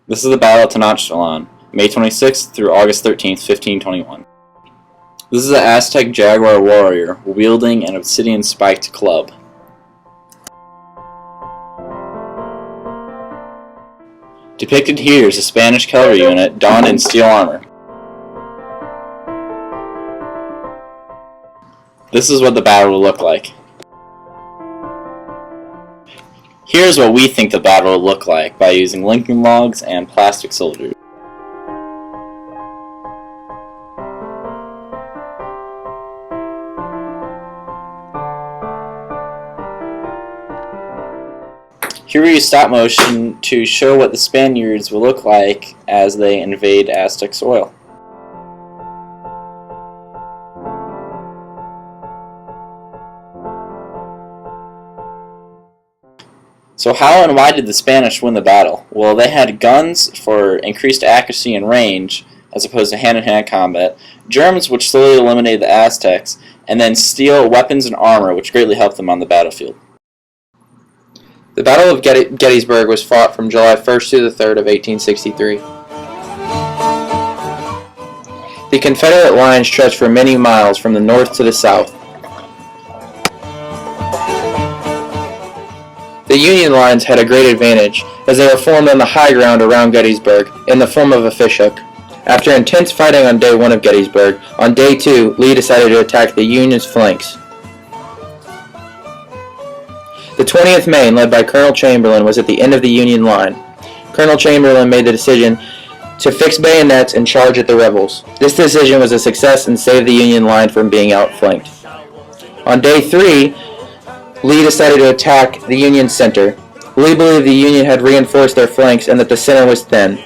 This is the Battle of Tenochtitlan, May 26th through August 13th, 1521. This is an Aztec jaguar warrior wielding an obsidian-spiked club. Depicted here is a Spanish cavalry unit donned in steel armor. This is what the battle will look like. Here's what we think the battle will look like by using Lincoln logs and plastic soldiers. Here we use stop motion to show what the Spaniards will look like as they invade Aztec soil. So how and why did the Spanish win the battle? Well, they had guns for increased accuracy and range as opposed to hand-to-hand combat, Germans which slowly eliminated the Aztecs, and then steel weapons and armor which greatly helped them on the battlefield. The Battle of Gettysburg was fought from July 1st to the 3rd of 1863. The Confederate line stretched for many miles from the north to the south. The Union lines had a great advantage, as they were formed on the high ground around Gettysburg, in the form of a fishhook. After intense fighting on day 1 of Gettysburg, on day 2, Lee decided to attack the Union's flanks. The 20th Maine, led by Colonel Chamberlain, was at the end of the Union line. Colonel Chamberlain made the decision to fix bayonets and charge at the rebels. This decision was a success and saved the Union line from being outflanked. On day 3, Lee decided to attack the Union center. Lee believed the Union had reinforced their flanks and that the center was thin.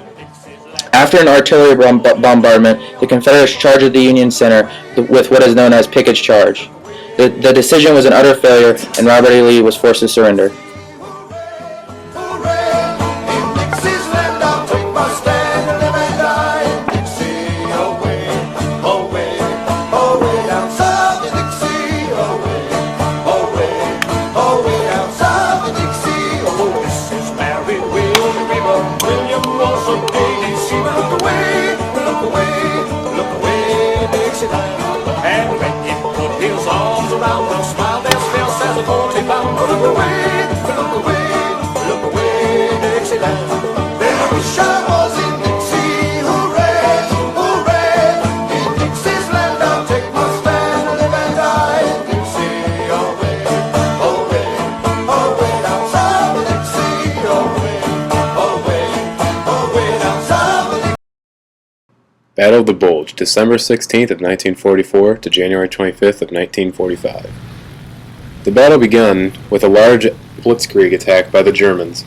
After an artillery bombardment, the Confederates charged the Union center with what is known as Pickett's Charge. The decision was an utter failure, and Robert E. Lee was forced to surrender. Battle of the Bulge, December 16th of 1944 to January 25th of 1945. The battle began with a large blitzkrieg attack by the Germans.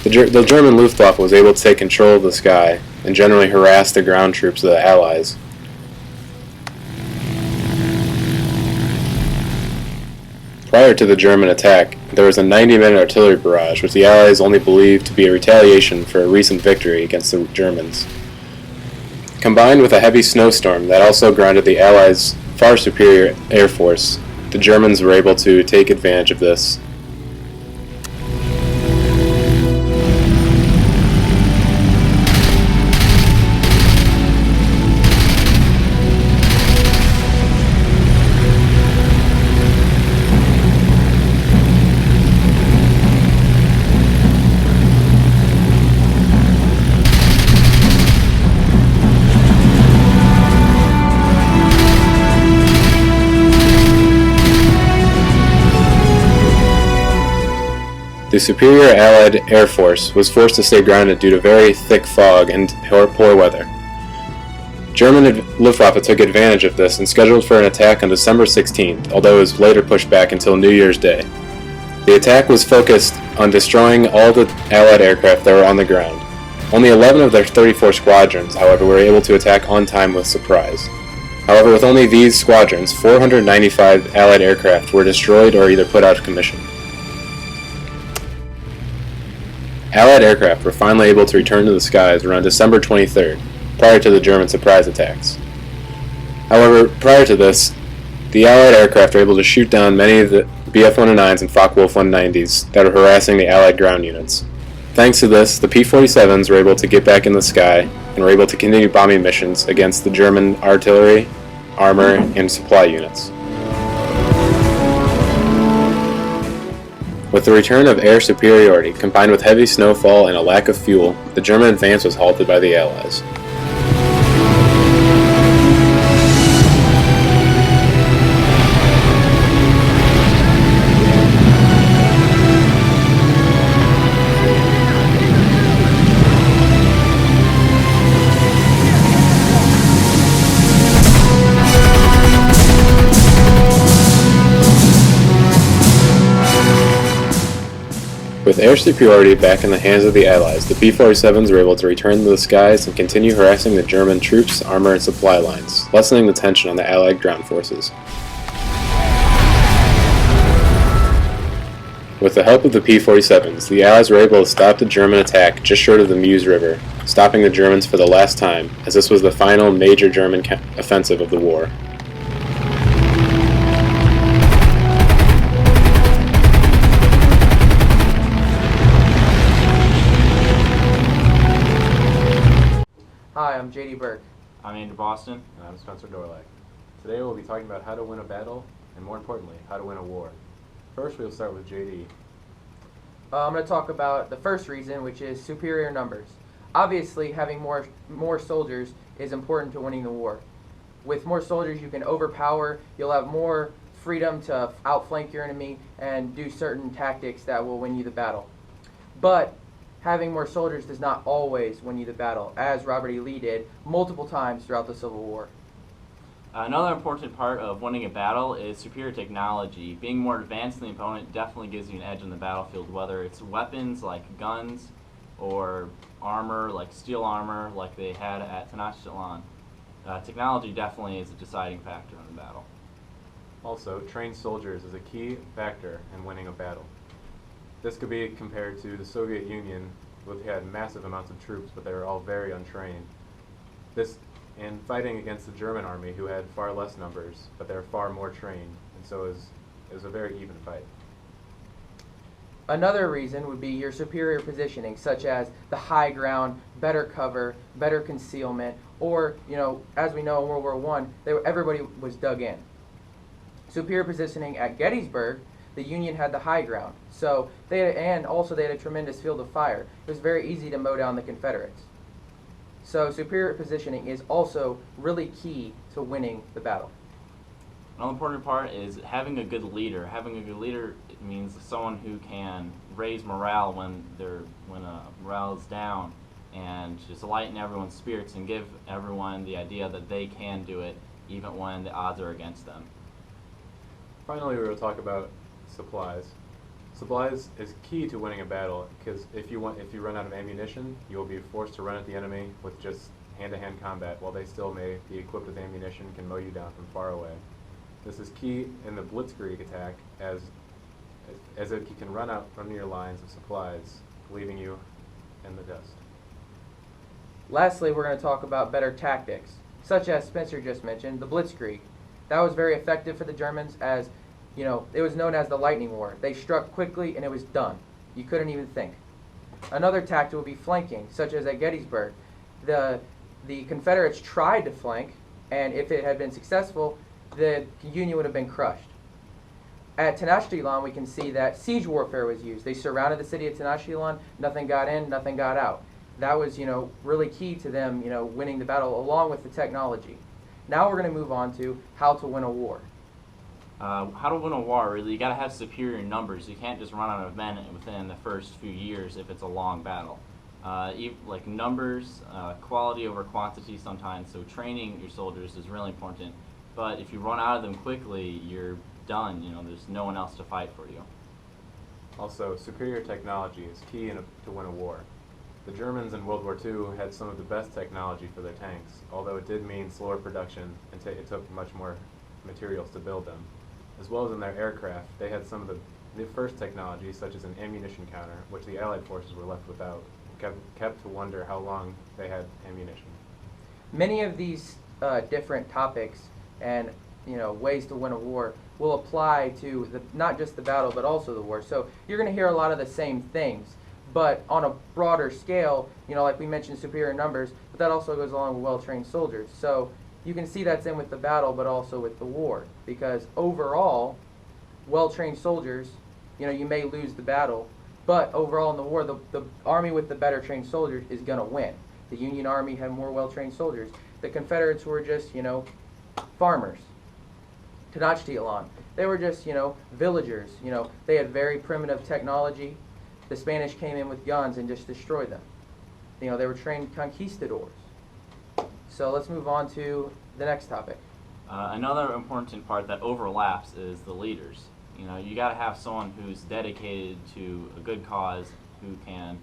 The German Luftwaffe was able to take control of the sky and generally harass the ground troops of the Allies. Prior to the German attack, there was a 90-minute artillery barrage, which the Allies only believed to be a retaliation for a recent victory against the Germans. Combined with a heavy snowstorm that also grounded the Allies' far superior air force, the Germans were able to take advantage of this. The superior Allied Air Force was forced to stay grounded due to very thick fog and poor weather. German Luftwaffe took advantage of this and scheduled for an attack on December 16th, although it was later pushed back until New Year's Day. The attack was focused on destroying all the Allied aircraft that were on the ground. Only 11 of their 34 squadrons, however, were able to attack on time with surprise. However, with only these squadrons, 495 Allied aircraft were destroyed or either put out of commission. Allied aircraft were finally able to return to the skies around December 23rd, prior to the German surprise attacks. However, prior to this, the Allied aircraft were able to shoot down many of the Bf-109s and Focke-Wulf 190s that were harassing the Allied ground units. Thanks to this, the P-47s were able to get back in the sky and were able to continue bombing missions against the German artillery, armor, and supply units. With the return of air superiority, combined with heavy snowfall and a lack of fuel, the German advance was halted by the Allies. With air superiority back in the hands of the Allies, the P-47s were able to return to the skies and continue harassing the German troops, armor, and supply lines, lessening the tension on the Allied ground forces. With the help of the P-47s, the Allies were able to stop the German attack just short of the Meuse River, stopping the Germans for the last time, as this was the final major German offensive of the war. Hi, I'm JD Burke. I'm Andrew Boston. And I'm Spencer Dorlac. Today we'll be talking about how to win a battle, and more importantly, how to win a war. First, we'll start with JD. I'm going to talk about the first reason, which is superior numbers. Obviously, having more soldiers is important to winning the war. With more soldiers, you can overpower, you'll have more freedom to outflank your enemy and do certain tactics that will win you the battle. But having more soldiers does not always win you the battle, as Robert E. Lee did multiple times throughout the Civil War. Another important part of winning a battle is superior technology. Being more advanced than the opponent definitely gives you an edge on the battlefield, whether it's weapons like guns or armor like steel armor like they had at Tenochtitlan. Technology definitely is a deciding factor in the battle. Also, trained soldiers is a key factor in winning a battle. This could be compared to the Soviet Union, which had massive amounts of troops, but they were all very untrained. And fighting against the German army, who had far less numbers, but they were far more trained, and so it was a very even fight. Another reason would be your superior positioning, such as the high ground, better cover, better concealment, or, as we know in World War I, everybody was dug in. Superior positioning at Gettysburg, the Union had the high ground, so they had a tremendous field of fire. It was very easy to mow down the Confederates. So superior positioning is also really key to winning the battle. Another important part is having a good leader. Having a good leader means someone who can raise morale when morale is down, and just lighten everyone's spirits and give everyone the idea that they can do it even when the odds are against them. Finally, we will talk about supplies. Supplies is key to winning a battle, because if you run out of ammunition, you will be forced to run at the enemy with just hand-to-hand combat, while they still may be equipped with ammunition and can mow you down from far away. This is key in the blitzkrieg attack, as if you can run your lines of supplies, leaving you in the dust. Lastly, we're going to talk about better tactics, such as Spencer just mentioned, the blitzkrieg. That was very effective for the Germans, as it was known as the lightning war. They struck quickly and it was done. You couldn't even think. Another tactic would be flanking, such as at Gettysburg. The Confederates tried to flank, and if it had been successful, the Union would have been crushed. At Tenochtitlan, we can see that siege warfare was used. They surrounded the city of Tenochtitlan, nothing got in, nothing got out. That was, really key to them, winning the battle, along with the technology. Now we're going to move on to how to win a war. How to win a war, really, you got to have superior numbers. You can't just run out of men within the first few years if it's a long battle. Like numbers, quality over quantity sometimes, so training your soldiers is really important. But if you run out of them quickly, you're done. There's no one else to fight for you. Also, superior technology is key to win a war. The Germans in World War II had some of the best technology for their tanks, although it did mean slower production and it took much more materials to build them. As well as in their aircraft, they had some of the first technology, such as an ammunition counter, which the Allied forces were left without, and kept to wonder how long they had ammunition. Many of these different topics and ways to win a war will apply to not just the battle but also the war. So you're going to hear a lot of the same things, but on a broader scale, like we mentioned, superior numbers, but that also goes along with well-trained soldiers. So you can see that's in with the battle, but also with the war, because overall, well-trained soldiers, you may lose the battle, but overall in the war, the army with the better trained soldiers is going to win. The Union Army had more well-trained soldiers. The Confederates were just, farmers. Tenochtitlan. They were just, villagers. They had very primitive technology. The Spanish came in with guns and just destroyed them. They were trained conquistadors. So let's move on to the next topic. Another important part that overlaps is the leaders. You got to have someone who's dedicated to a good cause, who can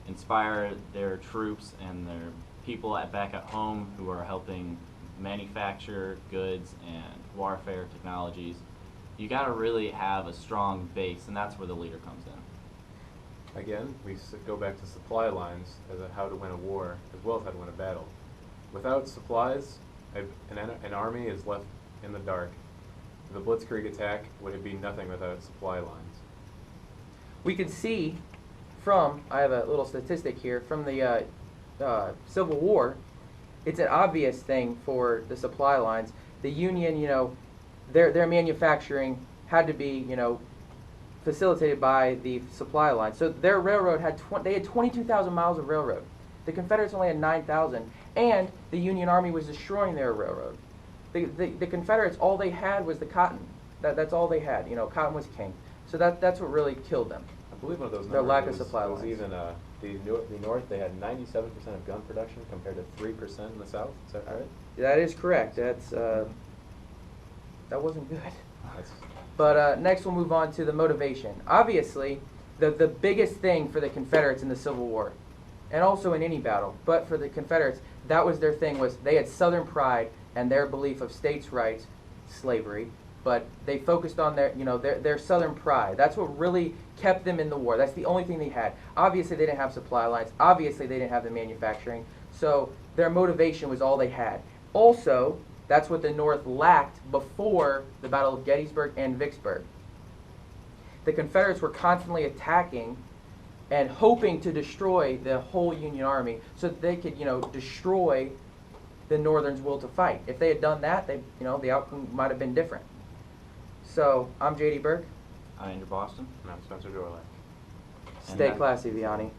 inspire their troops and their people back at home who are helping manufacture goods and warfare technologies. You got to really have a strong base, and that's where the leader comes in. Again, we go back to supply lines as how to win a war, as well as how to win a battle. Without supplies, an army is left in the dark. The Blitzkrieg attack would be nothing without supply lines. We can see from, I have a little statistic here, from the Civil War, it's an obvious thing for the supply lines. The Union, their manufacturing had to be, facilitated by the supply line. So their railroad had 22,000 miles of railroad. The Confederates only had 9,000, and the Union Army was destroying their railroad. The Confederates, all they had was the cotton. That's all they had. Cotton was king. So that's what really killed them. I believe one of those Their numbers lack of was, supply was lines. even the North, they had 97% of gun production compared to 3% in the South. Is that right? That is correct. That's that wasn't good. That's, But next we'll move on to the motivation. Obviously, the biggest thing for the Confederates in the Civil War, and also in any battle, but for the Confederates, that was their thing, was they had Southern pride and their belief of states' rights, slavery, but they focused on their Southern pride. That's what really kept them in the war. That's the only thing they had. Obviously, they didn't have supply lines. Obviously, they didn't have the manufacturing. So their motivation was all they had. Also, that's what the North lacked before the Battle of Gettysburg and Vicksburg. The Confederates were constantly attacking and hoping to destroy the whole Union Army so that they could, destroy the Northern's will to fight. If they had done that, the outcome might have been different. So, I'm J.D. Burke. I'm Andrew Boston. and I'm Spencer Dorlac. Stay classy, Vianney.